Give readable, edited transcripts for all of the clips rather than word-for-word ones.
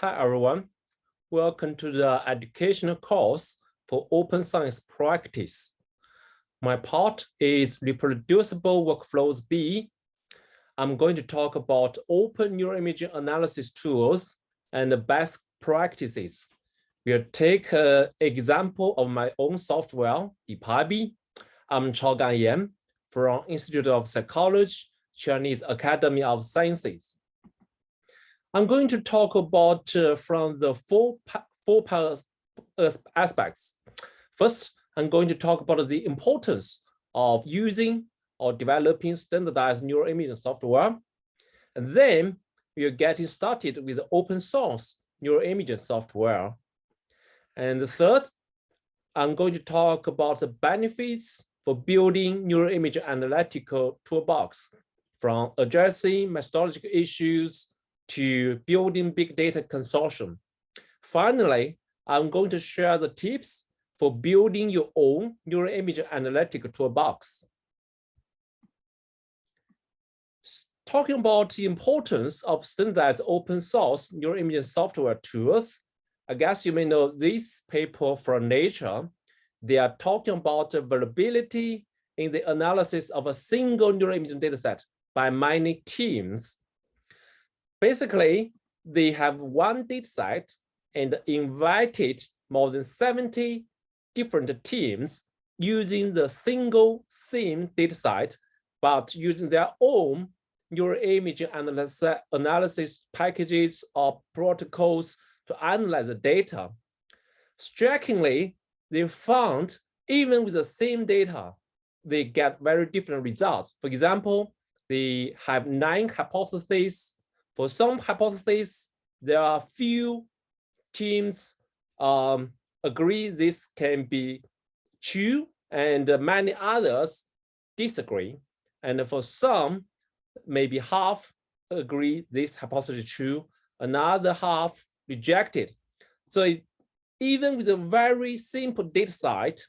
Hi everyone, welcome to the educational course for open science practice. My part is Reproducible Workflows B. I'm going to talk about open neuroimaging analysis tools and the best practices. We'll take an example of my own software, DeepIB. I'm Chao-Gan Yan from Institute of Psychology, Chinese Academy of Sciences. I'm going to talk about from the four aspects. First, I'm going to talk about the importance of using or developing standardized neuroimaging software. And then we're getting started with open source neuroimaging software. And the third, I'm going to talk about the benefits for building neuroimaging analytical toolbox, from addressing methodological issues to building big data consortium. Finally, I'm going to share the tips for building your own neuroimaging analytical toolbox. Talking about the importance of standardized open source neuroimaging software tools, I guess you may know this paper from Nature. They are talking about the variability in the analysis of a single neuroimaging dataset by many teams. Basically, they have one dataset and invited more than 70 different teams using the single same dataset, but using their own neuroimaging analysis packages or protocols to analyze the data. Strikingly, they found even with the same data, they get very different results. For example, they have 9 hypotheses. For some hypotheses, there are few teams agree this can be true, and many others disagree. And for some, maybe half agree this hypothesis is true, another half rejected. So even with a very simple data set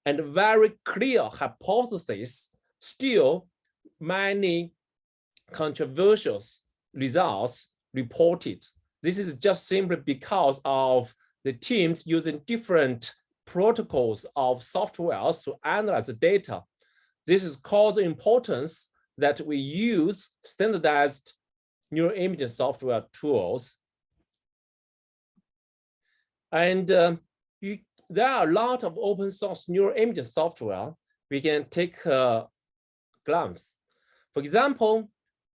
and a very clear hypothesis, still many controversial results reported. This is just simply because of the teams using different protocols of softwares to analyze the data. This is called the importance that we use standardized neuroimaging software tools. And there are a lot of open source neuroimaging software we can take a glance. For example,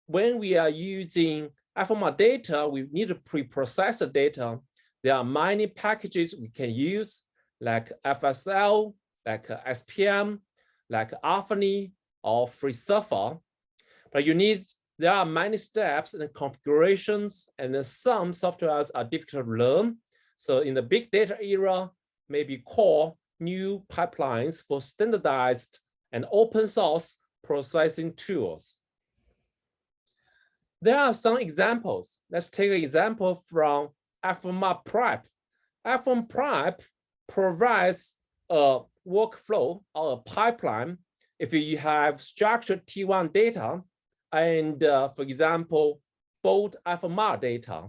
when we are using fMRI data, we need to pre-process the data. There are many packages we can use, like FSL, like SPM, like Alphany or FreeSurfer. But there are many steps and configurations, and some softwares are difficult to learn. So in the big data era, maybe core new pipelines for standardized and open source processing tools. There are some examples. Let's take an example from fMRI Prep. fMRI Prep provides a workflow or a pipeline if you have structured T1 data and, for example, bold fMRI data.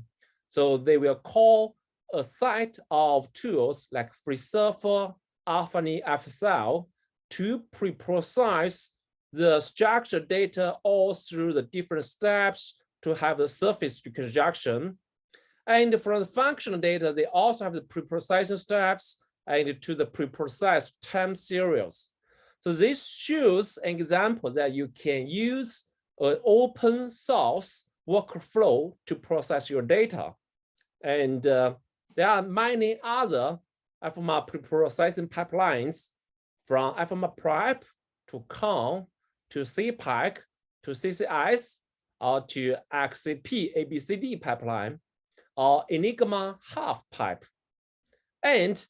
So they will call a set of tools like FreeSurfer, Alphany, FSL to pre-process the structured data all through the different steps to have the surface reconstruction. And from the functional data, they also have the pre-processing steps and to the pre-processed time series. So this shows an example that you can use an open source workflow to process your data. And there are many other fMRI pre-processing pipelines, from fMRI Prep to CON to CPAC to CCS or to XCP ABCD pipeline or Enigma half pipe. And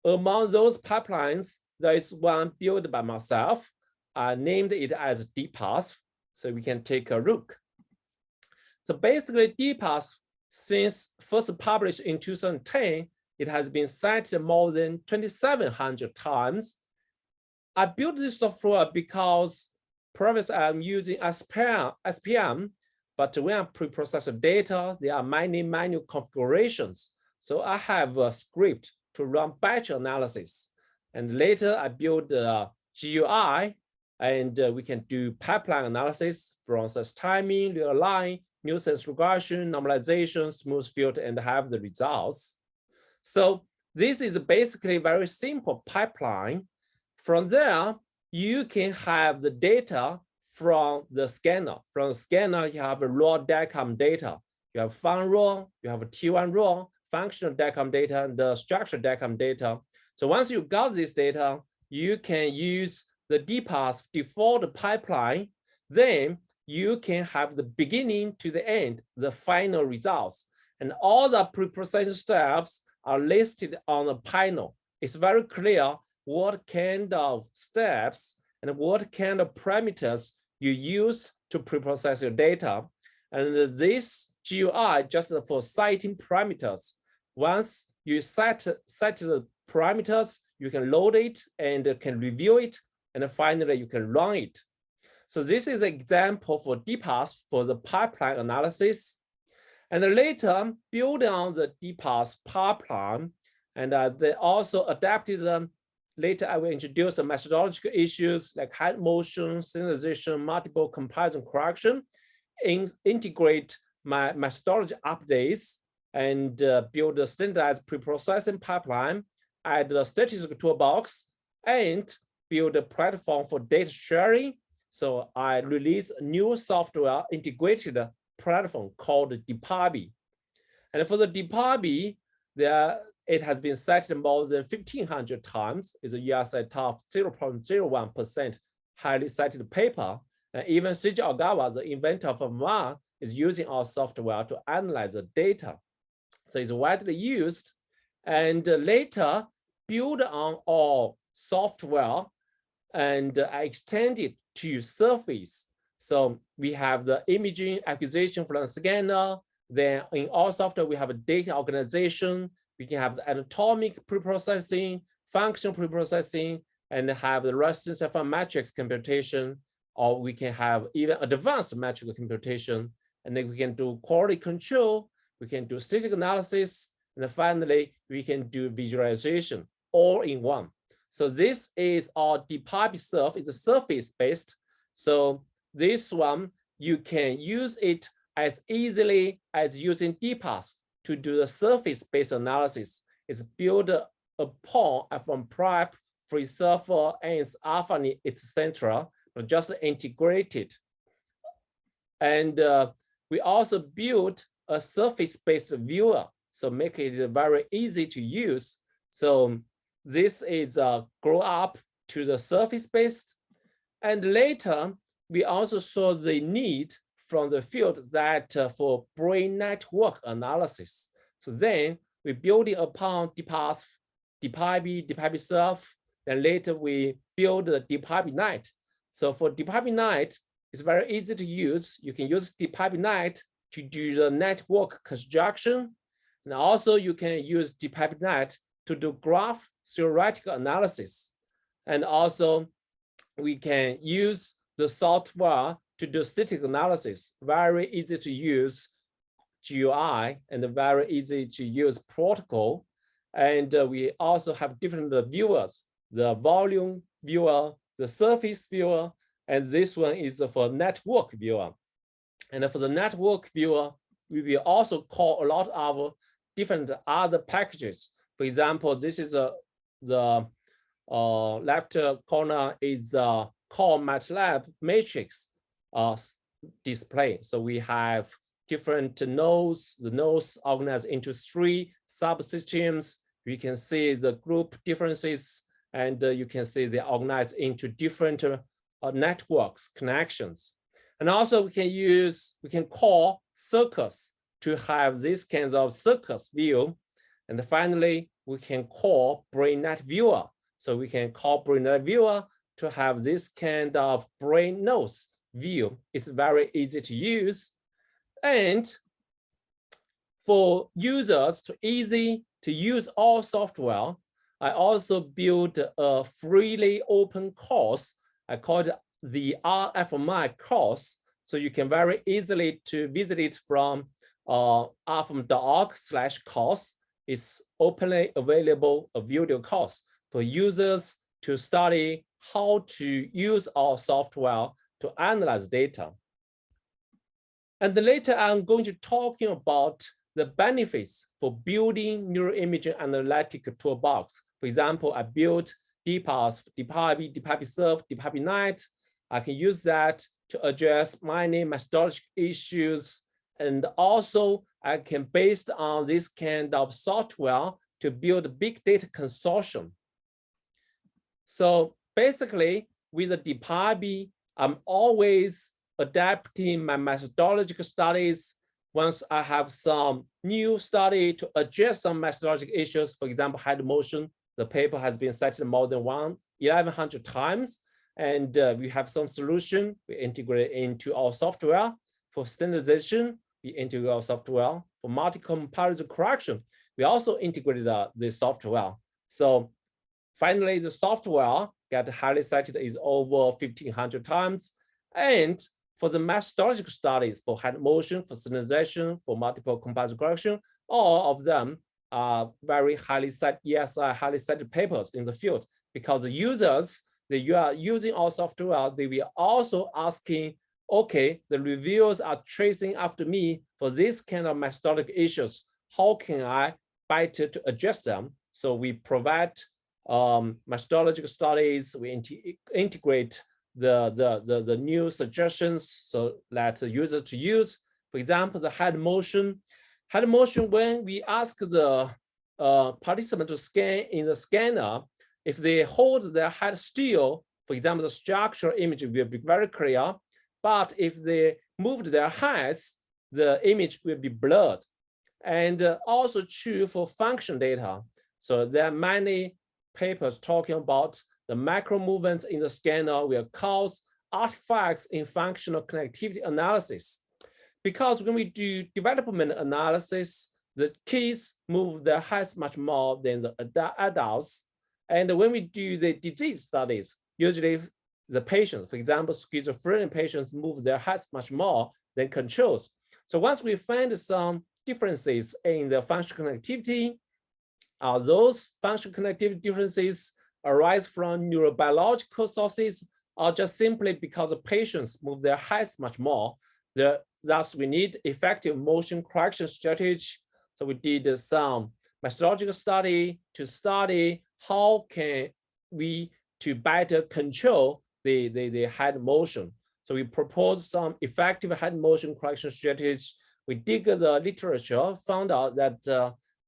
among those pipelines, there is one built by myself. I named it as DPath, so we can take a look. So basically, DPath, since first published in 2010, it has been cited more than 2,700 times. I built this software because previously I'm using SPM But when I pre-process the data, there are many manual configurations. So I have a script to run batch analysis. And later I build a GUI, and we can do pipeline analysis, process timing, realign, nuisance regression, normalization, smooth filter, and have the results. So this is basically a very simple pipeline. From there, you can have the data from the scanner. From the scanner, you have a raw DICOM data. You have fun raw, you have a T1 raw, functional DICOM data, and the structured DICOM data. So once you got this data, you can use the DPath default pipeline. Then you can have the beginning to the end, the final results. And all the pre-processing steps are listed on the panel. It's very clear what kind of steps and what kind of parameters you use to pre-process your data. And this GUI just for setting parameters. Once you set the parameters, you can load it and can review it, and finally you can run it. So this is an example for DPath for the pipeline analysis. And later, building on the DPath pipeline, and they also adapted them. Later, I will introduce the methodological issues like head motion, synchronization, multiple comparison correction, integrate my methodology updates, and build a standardized pre-processing pipeline, add the statistical toolbox, and build a platform for data sharing. So I released a new software integrated platform called DPath. And for the DPath, it has been cited more than 1,500 times. It's a USI top 0.01% highly cited paper. And even Seiji Ogawa, the inventor of MAR, is using our software to analyze the data. So it's widely used. And later, build on our software and extended to surface. So we have the imaging acquisition from the scanner. Then in our software, we have a data organization. We can have the anatomic pre-processing, functional pre-processing, and have the resonance FM matrix computation, or we can have even advanced matrix computation. And then we can do quality control, we can do statistical analysis, and finally, we can do visualization all in one. So this is our DPath surf, it's a surface-based. So this one, you can use it as easily as using DPath to do the surface-based analysis. It's built upon from prep, free surfer, and AlphaNet, etc., but just integrated. And we also built a surface-based viewer, so make it very easy to use. So this is grow up to the surface-based. And later, we also saw the need from the field that for brain network analysis. So then we build it upon DPath, DPath surf, then later we build the DPath Night. So for DPath Night, it's very easy to use. You can use DPath Night to do the network construction. And also you can use DPath Night to do graph theoretical analysis. And also we can use the software to do statistical analysis, very easy to use GUI and very easy to use protocol. And we also have different viewers, the volume viewer, the surface viewer, and this one is for network viewer. And for the network viewer, we will also call a lot of different other packages. For example, this is the left corner is called MATLAB matrix display. So we have different nodes, the nodes organized into 3 subsystems. You can see the group differences, and you can see they organized into different networks, connections. And also we can call circus to have this kind of circus view. And finally, we can call BrainNet viewer. So we can call BrainNet viewer to have this kind of brain nodes view. It's very easy to use. And for users to easy to use all software, I also built a freely open course. I call it the RFMI course So you can very easily to visit it from arfm.org/course. It's openly available a video course for users to study how to use our software to analyze data. And later I'm going to talking about the benefits for building neuroimaging analytic toolbox. For example, I built DPAS, DPIB, DPIB-Serve, DPIB-Night. I can use that to address many methodological issues. And also I can, based on this kind of software, to build a big data consortium. So basically with the DPIB, I'm always adapting my methodological studies once I have some new study to address some methodological issues. For example, head motion, the paper has been cited more than 1,100 times, and we have some solution we integrate into our software. For standardization, we integrate our software. For multi-comparison correction, we also integrated the software. So finally, the software get highly cited is over 1,500 times. And for the methodological studies, for head motion, for standardization, for multiple comparison correction, all of them are very highly cited, ESI highly cited papers in the field, because the users that you are using our software, they will also asking, okay, the reviewers are tracing after me for this kind of methodological issues. How can I better to address them? So we provide methodological studies, we integrate the new suggestions so that the user to use. For example, the head motion. Head motion, when we ask the participant to scan in the scanner, if they hold their head still, for example, the structural image will be very clear. But if they moved their heads, the image will be blurred. And also true for function data. So there are many papers talking about the macro movements in the scanner will cause artifacts in functional connectivity analysis. Because when we do development analysis, the kids move their heads much more than the adults. And when we do the disease studies, usually the patients, for example, schizophrenic patients move their heads much more than controls. So once we find some differences in the functional connectivity, those functional connectivity differences arise from neurobiological sources or just simply because the patients move their heads much more. Thus, we need effective motion correction strategy. So we did some methodological study to study how can we to better control the head motion. So we proposed some effective head motion correction strategies. We dig the literature, found out that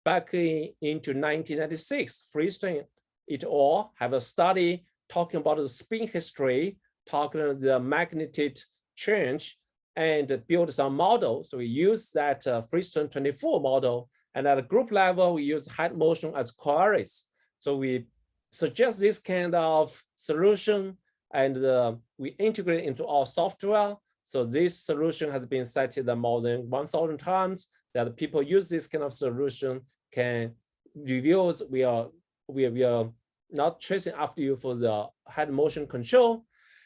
back into 1996, Freestone et al. Have a study talking about the spin history, talking about the magnetic change, and build some model. So we use that Freestone 24 model. And at a group level, we use head motion as queries. So we suggest this kind of solution, and we integrate into our software. So this solution has been cited more than 1,000 times that people use this kind of solution can reveals we are not tracing after you for the head motion control.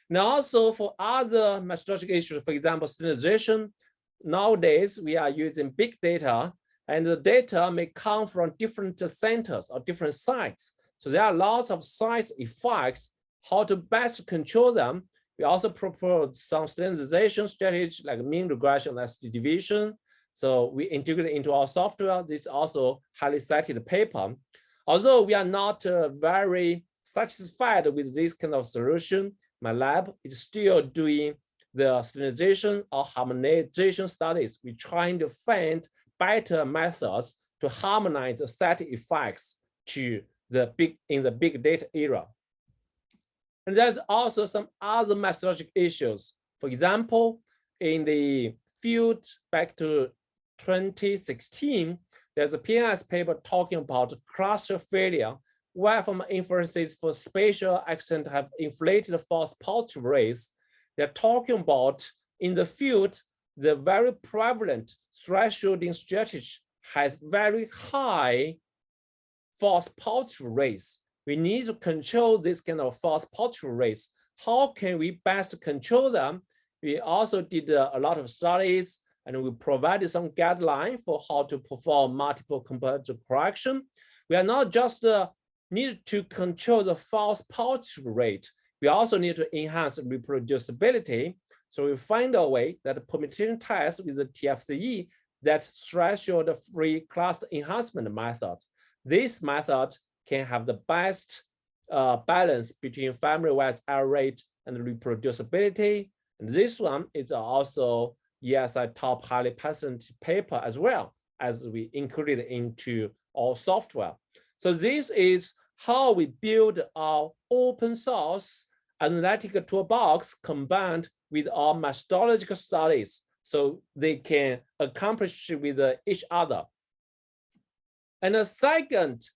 Now also for other methodological issues, for example, standardization, nowadays we are using big data, and the data may come from different centers or different sites. So there are lots of site effects, how to best control them. We also propose some standardization strategy like mean regression, standard deviation. So we integrate into our software. This is also highly cited paper. Although we are not very satisfied with this kind of solution, my lab is still doing the standardization or harmonization studies. We're trying to find better methods to harmonize the set effects to in the big data era. And there's also some other methodological issues. For example, in the field back to 2016, there's a PNAS paper talking about cluster failure, where from inferences for spatial accent have inflated false positive rates. They're talking about in the field, the very prevalent thresholding strategy has very high false positive rates. We need to control this kind of false positive rates. How can we best control them? We also did a lot of studies, and we provided some guidelines for how to perform multiple comparative correction. We are not just need to control the false positive rate. We also need to enhance reproducibility. So we find a way that a permutation test with the TFCE, that threshold-free cluster enhancement method. This method can have the best balance between family-wise error rate and reproducibility. And this one is also ESI top highly patented paper as well, as we included into our software. So this is how we build our open source analytical toolbox combined with our methodological studies, so they can accomplish with each other. And the second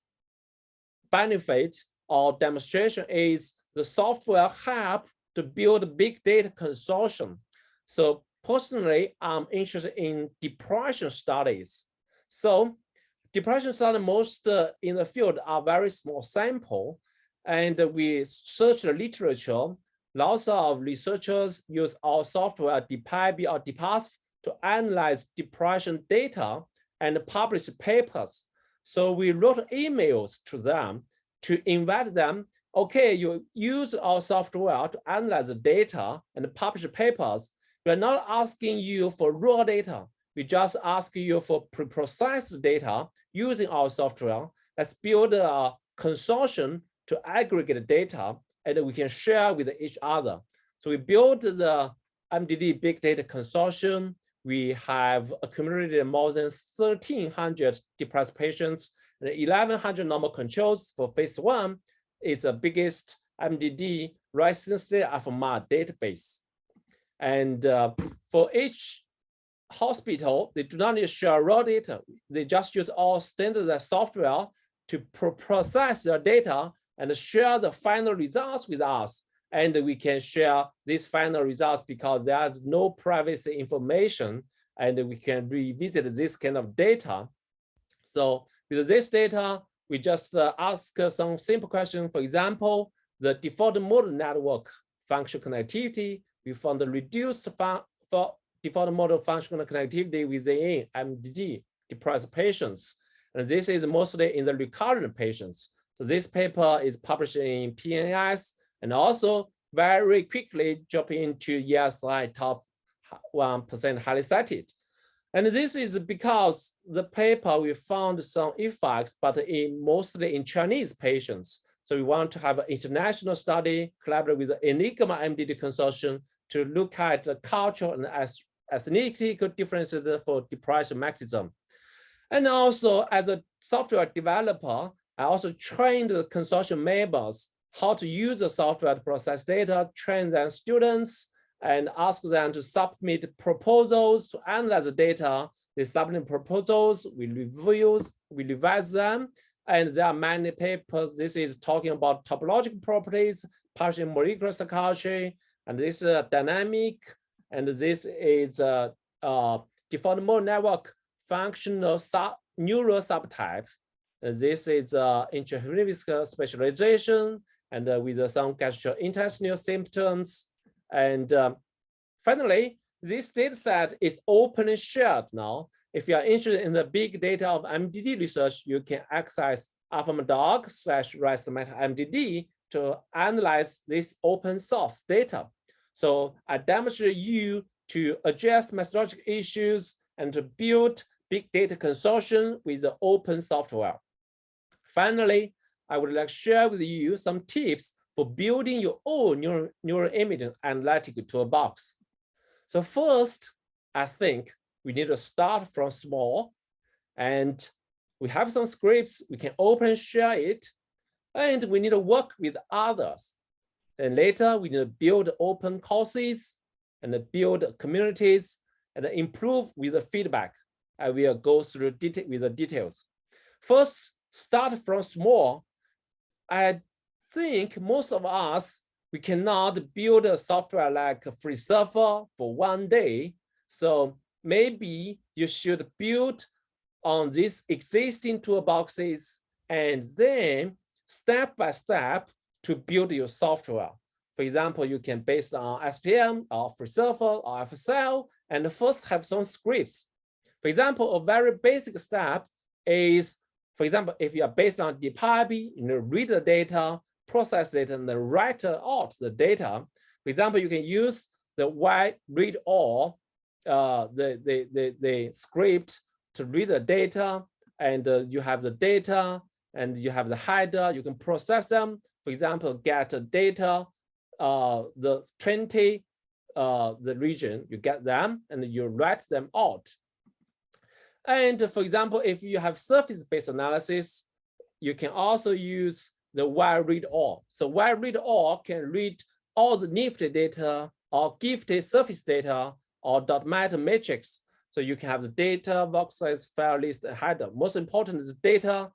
benefit or demonstration is the software help to build big data consortium. So personally, I'm interested in depression studies. So depression studies most in the field are very small sample, and we search the literature. Lots of researchers use our software, DPIB or DPASF, to analyze depression data and publish papers. So we wrote emails to them to invite them, okay, you use our software to analyze the data and publish papers. We're not asking you for raw data. We just ask you for pre-processed data using our software. Let's build a consortium to aggregate data, and we can share with each other. So we built the MDD Big Data Consortium. We have accumulated more than 1,300 depressed patients and 1,100 normal controls for phase 1. It's the biggest MDD rare-sensitive alpha-MAR database. And for each hospital, they do not need to share raw data. They just use all standardized software to process their data and share the final results with us. And we can share these final results because there's no privacy information, and we can revisit this kind of data. So with this data, we just ask some simple questions. For example, the default mode network function connectivity. We found the reduced default mode functional connectivity within MDD depressed patients. And this is mostly in the recurrent patients. So this paper is published in PNAS and also very quickly jumping into ESI top 1% highly cited. And this is because the paper, we found some effects, but mostly in Chinese patients. So we want to have an international study, collaborate with the Enigma MDD consortium to look at the cultural and ethnic differences for depression mechanism. And also as a software developer, I also trained the consortium members how to use the software to process data, train their students, and ask them to submit proposals to analyze the data. They submit proposals, we revise them, and there are many papers. This is talking about topological properties, partial molecular psychiatry, and this is dynamic, and this is default mode network functional neural subtype. This is intrahepatic specialization, and with some gastrointestinal symptoms. And finally, this data set is openly shared now. If you are interested in the big data of MDD research, you can access alphamadog/ResMeta-MDD to analyze this open source data. So I demonstrate you to address methodological issues and to build big data consortium with the open software. Finally, I would like to share with you some tips for building your own neuroimaging analytical toolbox. So first, I think we need to start from small, and we have some scripts, we can open share it, and we need to work with others. And later, we need to build open courses and build communities and improve with the feedback. I will go through with the details. First, start from small. I think most of us, we cannot build a software like FreeSurfer for one day. So maybe you should build on these existing toolboxes and then step by step to build your software. For example, you can based on SPM or FreeSurfer or FSL, and first have some scripts. For example, a very basic step is, for example, if you are based on DPIB, read the data, process data, and then write out the data. For example, you can use the read all, the script to read the data, and you have the data, and you have the header. You can process them. For example, get data, the 20, the region, you get them, and you write them out. And for example, if you have surface-based analysis, you can also use the while read all. So while read all can read all the Nifty data or gifted surface data or dot matter matrix. So you can have the data, box size, file list, and header. Most important is data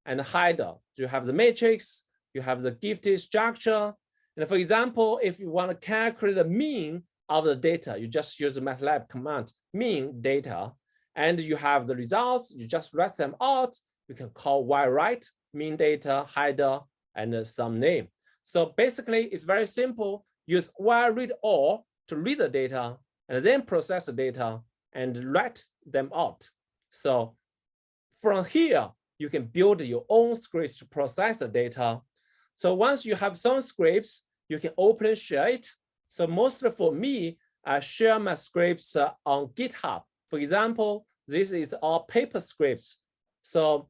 and header. You have the matrix, you have the gifted structure. And for example, if you want to calculate the mean of the data, you just use the MATLAB command mean data, and you have the results. You just write them out. You can call write mean data, header, and some name. So basically, it's very simple. Use while read all to read the data, and then process the data and write them out. So from here, you can build your own scripts to process the data. So once you have some scripts, you can open share it. So mostly for me, I share my scripts on GitHub. For example, this is our paper scripts. So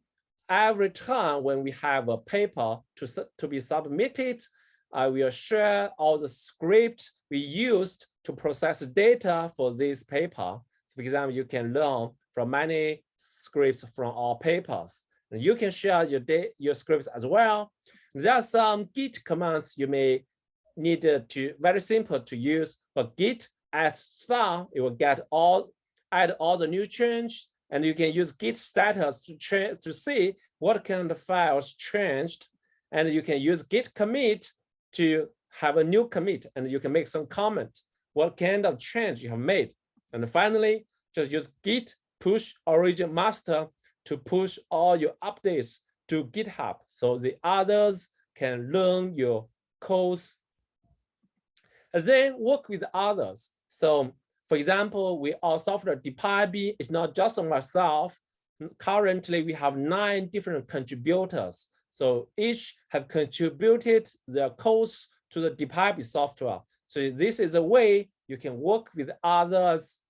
every time when we have a paper to be submitted, I will share all the script we used to process data for this paper. For example, you can learn from many scripts from our papers. And you can share your scripts as well. There are some Git commands you may need to, very simple to use. For Git add star, it will add all the new change, and you can use Git status to see what kind of files changed. And you can use Git commit to have a new commit, and you can make some comment, what kind of change you have made. And finally, just use Git push origin master to push all your updates to GitHub, so the others can learn your codes. And then work with others. So for example, our software DPIB is not just on myself. Currently, we have 9 different contributors. So each have contributed their codes to the DPIB software. So this is a way you can work with others.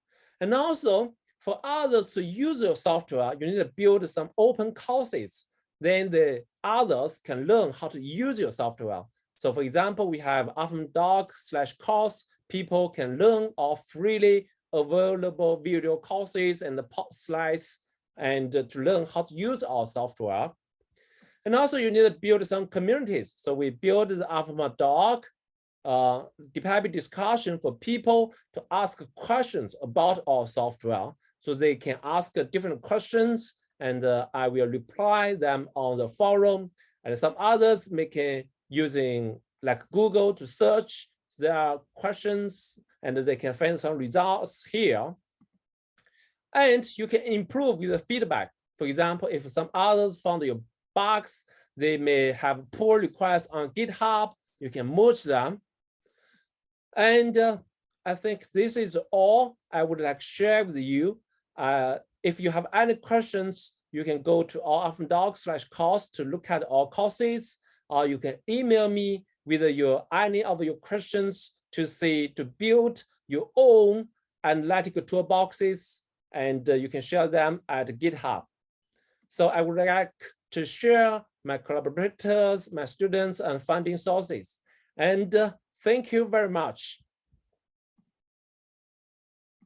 And also, for others to use your software, you need to build some open courses. Then the others can learn how to use your software. So for example, we have doc/course. People can learn all freely available video courses and the slides, and to learn how to use our software. And also you need to build some communities. So we build the doc, DPIB discussion for people to ask questions about our software. So they can ask different questions, and I will reply them on the forum. And some others using like Google to search their questions, and they can find some results here. And you can improve with the feedback. For example, if some others found your bugs, they may have pull requests on GitHub, you can merge them. And I think this is all I would like to share with you. If you have any questions, you can go to our doc/course to look at our courses, or you can email me with any of your questions to build your own analytical toolboxes, and you can share them at GitHub. So I would like to share my collaborators, my students, and funding sources. And thank you very much.